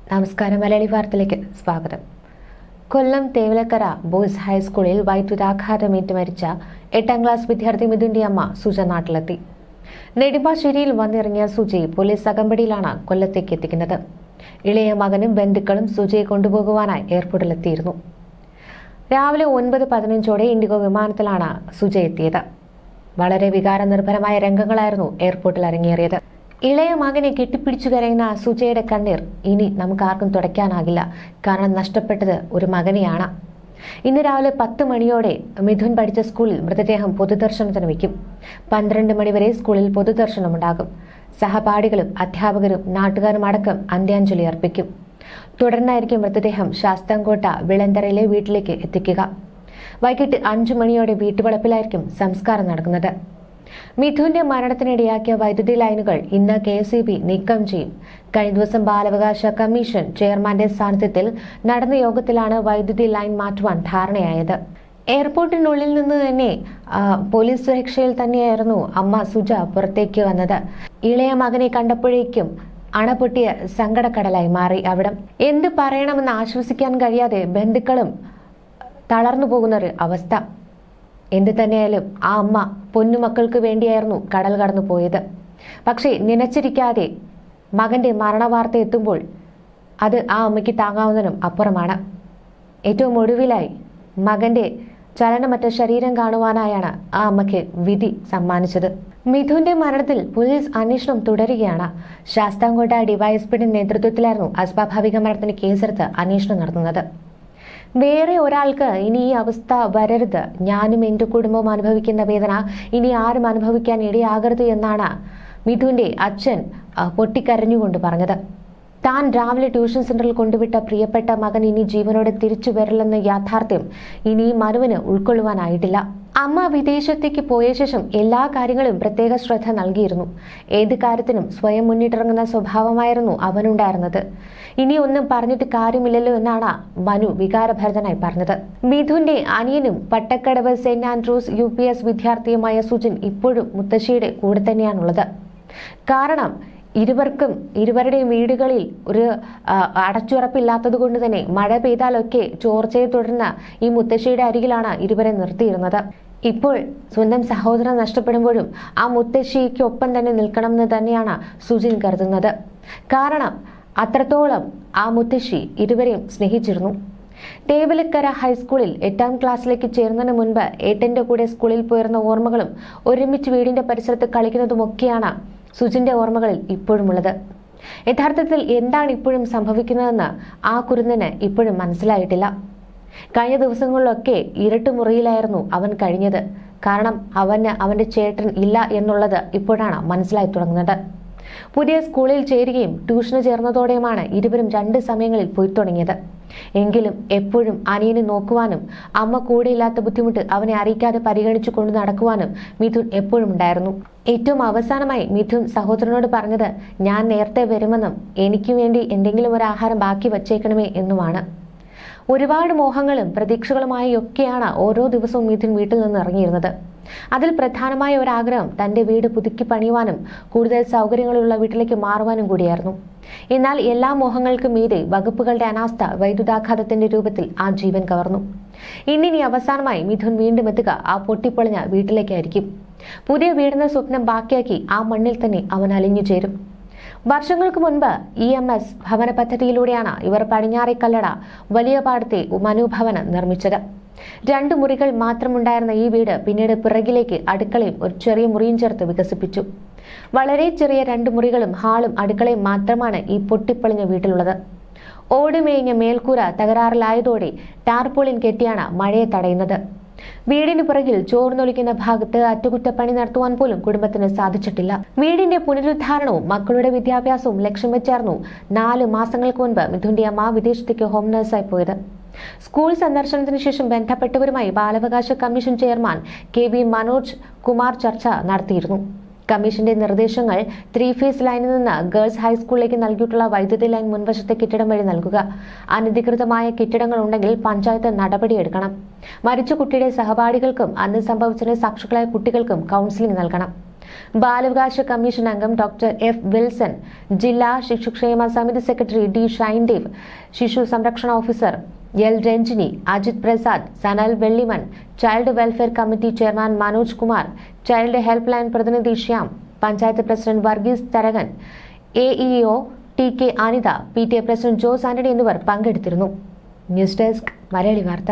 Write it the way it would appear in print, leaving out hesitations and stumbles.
നമസ്കാരം. മലയാളി വാർത്തയിലേക്ക് സ്വാഗതം. കൊല്ലം തേവലക്കര ബോയ്സ് ഹൈസ്കൂളിൽ വൈദ്യുതാഘാതമേറ്റ് മരിച്ച 8ാം ക്ലാസ് വിദ്യാർത്ഥി മിഥുന്റെ അമ്മ സുജ നാട്ടിലെത്തി. നെടുമ്പാശ്ശേരിയിൽ വന്നിറങ്ങിയ സുജയെ പോലീസ് അകമ്പടിയിലാണ് കൊല്ലത്തേക്ക് എത്തിക്കുന്നത്. ഇളയ മകനും ബന്ധുക്കളും സുജയെ കൊണ്ടുപോകുവാനായി എയർപോർട്ടിലെത്തിയിരുന്നു. രാവിലെ 9:15 ഇൻഡിഗോ വിമാനത്തിലാണ് സുജ എത്തിയത്. വളരെ വികാരനിർഭരമായ രംഗങ്ങളായിരുന്നു എയർപോർട്ടിൽ അരങ്ങേറിയത്. ഇളയ മകനെ കെട്ടിപ്പിടിച്ചു കരയുന്ന സുജയുടെ കണ്ണീർ ഇനി നമുക്ക് ആർക്കും തുടയ്ക്കാനാകില്ല. കാരണം നഷ്ടപ്പെട്ടത് ഒരു മകനെയാണ്. ഇന്ന് രാവിലെ 10 മണിയോടെ മിഥുൻ പഠിച്ച സ്കൂളിൽ മൃതദേഹം പൊതുദർശനത്തിന് വയ്ക്കും. 12 മണിവരെ സ്കൂളിൽ പൊതുദർശനമുണ്ടാകും. സഹപാഠികളും അധ്യാപകരും നാട്ടുകാരും അടക്കം അന്ത്യാഞ്ജലി അർപ്പിക്കും. തുടർന്നായിരിക്കും മൃതദേഹം ശാസ്താംകോട്ട വിളന്തരയിലെ വീട്ടിലേക്ക് എത്തിക്കുക. വൈകിട്ട് 5 മണിയോടെ വീട്ടുവളപ്പിലായിരിക്കും സംസ്കാരം നടക്കുന്നത്. മിഥുന്റെ മരണത്തിനിടയാക്കിയ വൈദ്യുതി ലൈനുകൾ ഇന്ന് KSEB നീക്കം ചെയ്യും. കഴിഞ്ഞ ദിവസം ബാലാവകാശ കമ്മീഷൻ ചെയർമാന്റെ സാന്നിധ്യത്തിൽ നടന്ന യോഗത്തിലാണ് വൈദ്യുതി ലൈൻ മാറ്റുവാൻ ധാരണയായത്. എയർപോർട്ടിനുള്ളിൽ നിന്ന് തന്നെ പോലീസ് സുരക്ഷയിൽ തന്നെയായിരുന്നു അമ്മ സുജ പുറത്തേക്ക് വന്നത്. ഇളയ മകനെ കണ്ടപ്പോഴേക്കും അണപൊട്ടിയ സങ്കടക്കടലായി മാറി അവിടം. എന്ത് പറയണമെന്ന് ആശ്വസിക്കാൻ കഴിയാതെ ബന്ധുക്കളും തളർന്നു പോകുന്നൊരു അവസ്ഥ. എന്ത് തന്നെയായാലും ആ അമ്മ പൊന്നുമക്കൾക്ക് വേണ്ടിയായിരുന്നു കടൽ കടന്നു പോയത്. പക്ഷേ നനച്ചിരിക്കാതെ മകന്റെ മരണവാർത്ത എത്തുമ്പോൾ അത് ആ അമ്മയ്ക്ക് താങ്ങാവുന്നതിനും അപ്പുറമാണ്. ഏറ്റവും ഒടുവിലായി മകന്റെ ചലനമറ്റ ശരീരം കാണുവാനായാണ് ആ അമ്മയ്ക്ക് വിധി സമ്മാനിച്ചത്. മിഥുന്റെ മരണത്തിൽ പോലീസ് അന്വേഷണം തുടരുകയാണ്. ശാസ്താംകോട്ട ഡിവൈഎസ്പിയുടെ നേതൃത്വത്തിലായിരുന്നു അസ്വാഭാവിക മരണത്തിന് കേസെടുത്ത് അന്വേഷണം നടത്തുന്നത്. വേറെ ഒരാൾക്ക് ഇനി ഈ അവസ്ഥ വരരുത്, ഞാനും എൻ്റെ കുടുംബവും അനുഭവിക്കുന്ന വേദന ഇനി ആരും അനുഭവിക്കാൻ ഇടയാകരുത് എന്നാണ് മിഥുന്റെ അച്ഛൻ പൊട്ടിക്കരഞ്ഞുകൊണ്ട് പറഞ്ഞത്. താൻ രാവിലെ ട്യൂഷൻ സെന്ററിൽ കൊണ്ടുവിട്ട പ്രിയപ്പെട്ട മകൻ ഇനി ജീവനോടെ തിരിച്ചു വരില്ലെന്ന യാഥാർത്ഥ്യം ഇനി മനുവിന് ഉൾക്കൊള്ളുവാനായിട്ടില്ല. അമ്മ വിദേശത്തേക്ക് പോയ ശേഷം എല്ലാ കാര്യങ്ങളും പ്രത്യേക ശ്രദ്ധ നൽകിയിരുന്നു. ഏത് കാര്യത്തിനും സ്വയം മുന്നിട്ടിറങ്ങുന്ന സ്വഭാവമായിരുന്നു അവനുണ്ടായിരുന്നത്. ഇനി ഒന്നും പറഞ്ഞിട്ട് കാര്യമില്ലല്ലോ എന്നാണ് മനു വികാരഭരിതനായി പറഞ്ഞത്. മിഥുന്റെ അനിയനും പട്ടക്കടവ് സെന്റ് ആൻഡ്രൂസ് UPS വിദ്യാർത്ഥിയുമായ സുജിൻ ഇപ്പോഴും മുത്തശ്ശിയുടെ കൂടെ തന്നെയാണുള്ളത്. കാരണം ഇരുവരുടെയും വീടുകളിൽ ഒരു അടച്ചുറപ്പില്ലാത്തത് കൊണ്ട് തന്നെ മഴ പെയ്താലൊക്കെ ചോർച്ചയെ തുടർന്ന് ഈ മുത്തശ്ശിയുടെ അരികിലാണ് ഇരുവരെ നിർത്തിയിരുന്നത്. ഇപ്പോൾ സ്വന്തം സഹോദരൻ നഷ്ടപ്പെടുമ്പോഴും ആ മുത്തശ്ശിക്കൊപ്പം തന്നെ നിൽക്കണമെന്ന് തന്നെയാണ് സുജിൻ കരുതുന്നത്. കാരണം അത്രത്തോളം ആ മുത്തശ്ശി ഇരുവരെയും സ്നേഹിച്ചിരുന്നു. തേവലക്കര ഹൈസ്കൂളിൽ 8ാം ക്ലാസ്സിലേക്ക് ചേർന്നതിന് മുൻപ് ഏട്ടന്റെ കൂടെ സ്കൂളിൽ പോയിരുന്ന ഓർമ്മകളും ഒരുമിച്ച് വീടിന്റെ പരിസരത്ത് കളിക്കുന്നതുമൊക്കെയാണ് സുജിന്റെ ഓർമ്മകളിൽ ഇപ്പോഴുമുള്ളത്. യഥാർത്ഥത്തിൽ എന്താണ് ഇപ്പോഴും സംഭവിക്കുന്നതെന്ന് ആ കുരുന്നിന് ഇപ്പോഴും മനസ്സിലായിട്ടില്ല. കഴിഞ്ഞ ദിവസങ്ങളിലൊക്കെ ഇരുട്ടുമുറിയിലായിരുന്നു അവൻ കഴിഞ്ഞത്. കാരണം അവന്റെ ചേട്ടൻ ഇല്ല എന്നുള്ളത് ഇപ്പോഴാണ് മനസ്സിലായി തുടങ്ങുന്നത്. പുതിയ സ്കൂളിൽ ചേരുകയും ട്യൂഷന് ചേർന്നതോടെയുമാണ് ഇരുവരും 2 സമയങ്ങളിൽ പോയി തുടങ്ങിയത്. എങ്കിലും എപ്പോഴും അനിയനെ നോക്കുവാനും അമ്മ കൂടെയില്ലാത്ത ബുദ്ധിമുട്ട് അവനെ അറിയിക്കാതെ പരിഗണിച്ചു കൊണ്ട് നടക്കുവാനും മിഥുൻ എപ്പോഴും ഉണ്ടായിരുന്നു. ഏറ്റവും അവസാനമായി മിഥുൻ സഹോദരനോട് പറഞ്ഞത്, ഞാൻ നേരത്തെ വരുമെന്നും എനിക്ക് വേണ്ടി എന്തെങ്കിലും ഒരു ആഹാരം ബാക്കി വച്ചേക്കണമേ എന്നുമാണ്. ഒരുപാട് മോഹങ്ങളും പ്രതീക്ഷകളുമായി ഒക്കെയാണ് ഓരോ ദിവസവും മിഥുൻ വീട്ടിൽ നിന്ന് ഇറങ്ങിയിരുന്നത്. അതിൽ പ്രധാനമായ ഒരാഗ്രഹം തന്റെ വീട് പുതുക്കി പണിയുവാനും കൂടുതൽ സൗകര്യങ്ങളുള്ള വീട്ടിലേക്ക് മാറുവാനും കൂടിയായിരുന്നു. എന്നാൽ എല്ലാ മോഹങ്ങൾക്കും മീതെ വകുപ്പുകളുടെ അനാസ്ഥ വൈദ്യുതാഘാതത്തിന്റെ രൂപത്തിൽ ആ ജീവൻ കവർന്നു. ഇനി അവസാനമായി മിഥുൻ വീണ്ടും എത്തുക ആ പൊട്ടിപ്പൊളിഞ്ഞ വീട്ടിലേക്കായിരിക്കും. പുതിയ വീടെന്ന സ്വപ്നം ബാക്കിയാക്കി ആ മണ്ണിൽ തന്നെ അവൻ അലിഞ്ഞു ചേരും. വർഷങ്ങൾക്ക് മുൻപ് EMS ഭവന പദ്ധതിയിലൂടെയാണ് ഇവർ പടിഞ്ഞാറേക്കല്ലട വലിയ പാടത്തെ മനുഭവനം നിർമ്മിച്ചത്. 2 മുറികൾ മാത്രമുണ്ടായിരുന്ന ഈ വീട് പിന്നീട് പിറകിലേക്ക് അടുക്കളയും ഒരു ചെറിയ മുറിയും ചേർത്ത് വികസിപ്പിച്ചു. വളരെ ചെറിയ 2 മുറികളും ഹാളും അടുക്കളയും മാത്രമാണ് ഈ പൊട്ടിപ്പൊളിഞ്ഞ വീട്ടിലുള്ളത്. ഓടുമേഞ്ഞ മേൽക്കൂര തകരാറിലായതോടെ ടാർപോളിൻ കെട്ടിയാണ് മഴയെ തടയുന്നത്. വീടിന് പിറകിൽ ചോർന്നൊലിക്കുന്ന ഭാഗത്ത് അറ്റകുറ്റപ്പണി നടത്തുവാൻ പോലും കുടുംബത്തിന് സാധിച്ചിട്ടില്ല. വീടിന്റെ പുനരുദ്ധാരണവും മക്കളുടെ വിദ്യാഭ്യാസവും ലക്ഷ്യം വെച്ചായിരുന്നു 4 മാസങ്ങൾക്ക് മുൻപ് മിഥുന്റെ അമ്മ വിദേശത്തേക്ക് ഹോം നഴ്സായി പോയത്. സ്കൂൾ സന്ദർശനത്തിന് ശേഷം ബന്ധപ്പെട്ടവരുമായി ബാലാവകാശ commission chairman KB Manoj Kumar ചർച്ച നടത്തിയിരുന്നു. കമ്മീഷന്റെ നിർദ്ദേശങ്ങൾ 3 ഫേസ് ലൈനിൽ നിന്ന് ഗേൾസ് ഹൈസ്കൂളിലേക്ക് നൽകിയിട്ടുള്ള വൈദ്യുതി ലൈൻ മുൻവശത്തെ കെട്ടിടം വഴി നൽകുക. അനധികൃതമായ കെട്ടിടങ്ങൾ ഉണ്ടെങ്കിൽ പഞ്ചായത്ത് നടപടിയെടുക്കണം. മരിച്ച കുട്ടിയുടെ സഹപാഠികൾക്കും അന്ന് സംഭവിച്ചതിന് സാക്ഷികളായ കുട്ടികൾക്കും കൗൺസിലിംഗ് നൽകണം. ബാലാവകാശ കമ്മീഷൻ അംഗം ഡോക്ടർ എഫ് വിൽസൺ, ജില്ലാ ശിശുക്ഷേമ സമിതി സെക്രട്ടറി ഡി ഷൈൻദേവ്, ശിശു സംരക്ഷണ officer L Ranjini, Ajith Prasad, Sanal Vellimon, child welfare committee chairman Manoj Kumar, child help line പ്രതിനിധി Shyam, panchayat president Varghese Tharakan, AEO T K Anitha, PTA president Jose Antony എന്നിവർ പങ്കെടുത്തിരുന്നു. ന്യൂസ് ഡെസ്ക് മലയാളി വാർത്ത.